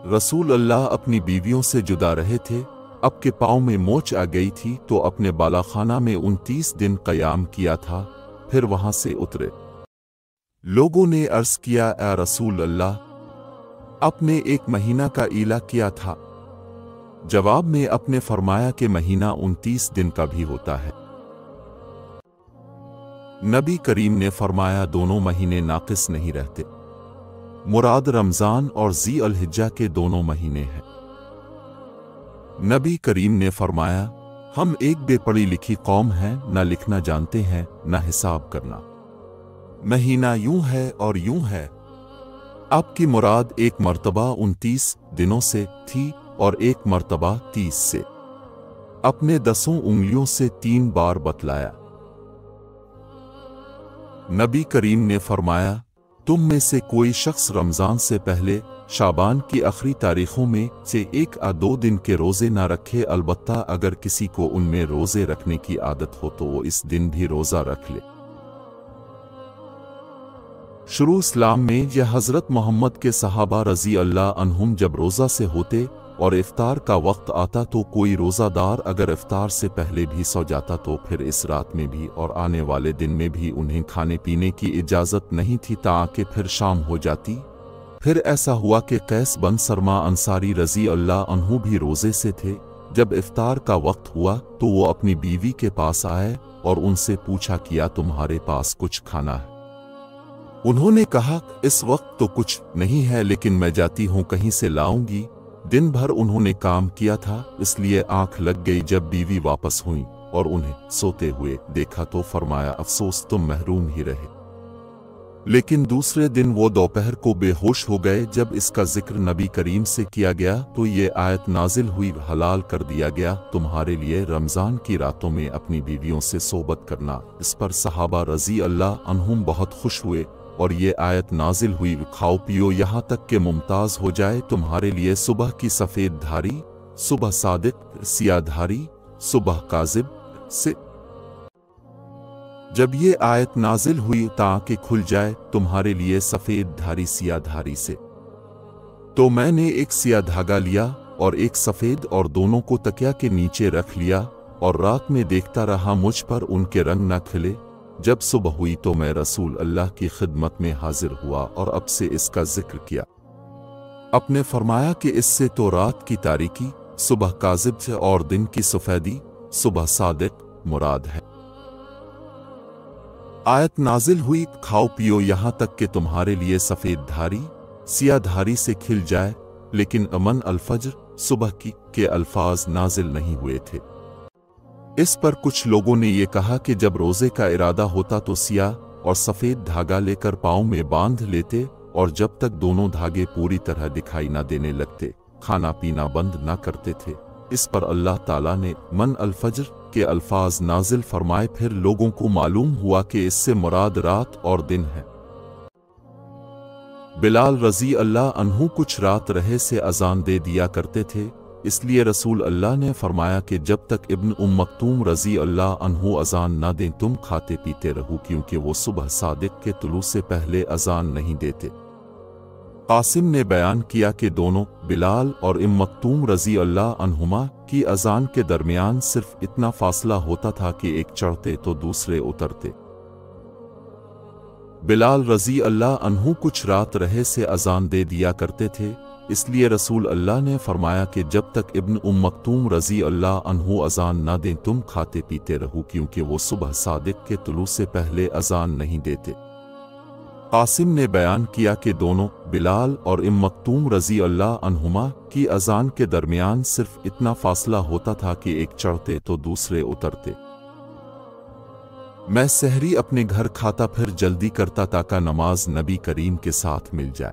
रसूल अल्लाह अपनी बीवियों से जुदा रहे थे। अब के पाँव में मोच आ गई थी तो अपने बालाखाना में 29 दिन क़याम किया था, फिर वहां से उतरे। लोगों ने अर्ज किया, ए रसूल अल्लाह, आपने 1 महीना का ईला किया था। जवाब में अपने फरमाया कि महीना 29 दिन का भी होता है। नबी करीम ने फरमाया, दोनों महीने नाक़िस नहीं रहते। मुराद रमज़ान और ज़ी अल हिज्जा के दोनों महीने हैं। नबी करीम ने फरमाया, हम एक बेपढ़ी लिखी कौम हैं, न लिखना जानते हैं न हिसाब करना। महीना यूं है और यूं है। आपकी मुराद 1 मर्तबा 29 दिनों से थी और 1 मर्तबा 30 से। अपने 10 उंगलियों से 3 बार बतलाया। नबी करीम ने फरमाया, तुम में से कोई शख्स रमज़ान से पहले शाबान की आखिरी तारीखों में से 1 या 2 दिन के रोज़े ना रखे। अलबत्ता अगर किसी को उनमें रोज़े रखने की आदत हो तो वो इस दिन भी रोज़ा रख ले। शुरू इस्लाम में यह हज़रत मोहम्मद के सहाबा रज़ी अल्लाह अन्हुम जब रोज़ा से होते और इफ्तार का वक्त आता तो कोई रोज़ादार अगर इफ्तार से पहले भी सो जाता तो फिर इस रात में भी और आने वाले दिन में भी उन्हें खाने पीने की इजाज़त नहीं थी ताकि फिर शाम हो जाती। फिर ऐसा हुआ कि कैस बन सरमा अंसारी रज़ी अल्लाह अन्हु भी रोज़े से थे। जब इफ्तार का वक्त हुआ तो वो अपनी बीवी के पास आए और उनसे पूछा, किया तुम्हारे पास कुछ खाना है? उन्होंने कहा, इस वक्त तो कुछ नहीं है, लेकिन मैं जाती हूँ कहीं से लाऊंगी। दिन भर उन्होंने काम किया था इसलिए आंख लग गई। जब बीवी वापस हुई और उन्हें सोते हुए देखा तो फरमाया, अफसोस तुम महरूम ही रहे। लेकिन दूसरे दिन वो दोपहर को बेहोश हो गए। जब इसका जिक्र नबी करीम से किया गया तो ये आयत नाजिल हुई, हलाल कर दिया गया तुम्हारे लिए रमज़ान की रातों में अपनी बीवियों से सोबत करना। इस पर सहाबा रज़ी अल्लाह अन्हुम बहुत खुश हुए और ये आयत नाजिल हुई, खाओ पियो यहाँ तक कि मुमताज़ हो जाए तुम्हारे लिए सुबह की सफ़ेद धारी, सुबह सादिक सियाधारी, सुबह काज़िब से। जब ये आयत नाजिल हुई ताकि खुल जाए तुम्हारे लिए सफ़ेद धारी सियाधारी से, तो मैंने एक सिया धागा लिया और एक सफ़ेद और दोनों को तकिया के नीचे रख लिया और रात में देखता रहा मुझ पर उनके रंग न खिले। जब सुबह हुई तो मैं रसूल अल्लाह की खिदमत में हाजिर हुआ और अब से इसका जिक्र किया। अपने फरमाया कि इससे तो रात की तारीकी सुबह काज़िब से और दिन की सफ़ेदी सुबह सादिक मुराद है। आयत नाजिल हुई, खाओ पियो यहाँ तक कि तुम्हारे लिए सफ़ेद धारी सिया धारी से खिल जाए, लेकिन अमन अल-फज्र सुबह की के अल्फाज नाजिल नहीं हुए थे। इस पर कुछ लोगों ने यह कहा कि जब रोज़े का इरादा होता तो सिया और सफ़ेद धागा लेकर पाँव में बांध लेते और जब तक दोनों धागे पूरी तरह दिखाई न देने लगते खाना पीना बंद न करते थे। इस पर अल्लाह ताला ने मन अल-फज्र के अल्फाज नाजिल फरमाए। फिर लोगों को मालूम हुआ कि इससे मुराद रात और दिन है। बिलाल रज़ी अल्लाह अन्हु कुछ रात रहे से अजान दे दिया करते थे, इसलिए रसूल अल्लाह ने फरमाया कि जब तक इब्न उम मक्तूम रज़ी अल्लाह अन्हु अजान न दें तुम खाते पीते रहो, क्योंकि वो सुबह सादिक के तुलू से पहले अजान नहीं देते। कासिम ने बयान किया कि दोनों बिलाल और इम मक्तूम रज़ी अल्लाह अन्हुमा की अजान के दरमियान सिर्फ इतना फासला होता था कि एक चढ़ते तो दूसरे उतरते। बिलाल रज़ी अल्लाह अन्हु कुछ रात रहे से अजान दे दिया करते थे, इसलिए रसूल अल्लाह ने फरमाया कि जब तक इब्न उम मक्तूम रज़ी अल्लाह अन्हु अजान न दें तुम खाते पीते रहो, क्योंकि वो सुबह सादिक के तुलू से पहले अजान नहीं देते। कासिम ने बयान किया कि दोनों बिलाल और इम मक्तूम रज़ी अल्लाह अन्हुमा की अजान के दरमियान सिर्फ इतना फासला होता था कि एक चढ़ते तो दूसरे उतरते। मैं सहरी अपने घर खाता फिर जल्दी करता ताकि नमाज नबी करीम के साथ मिल जाए।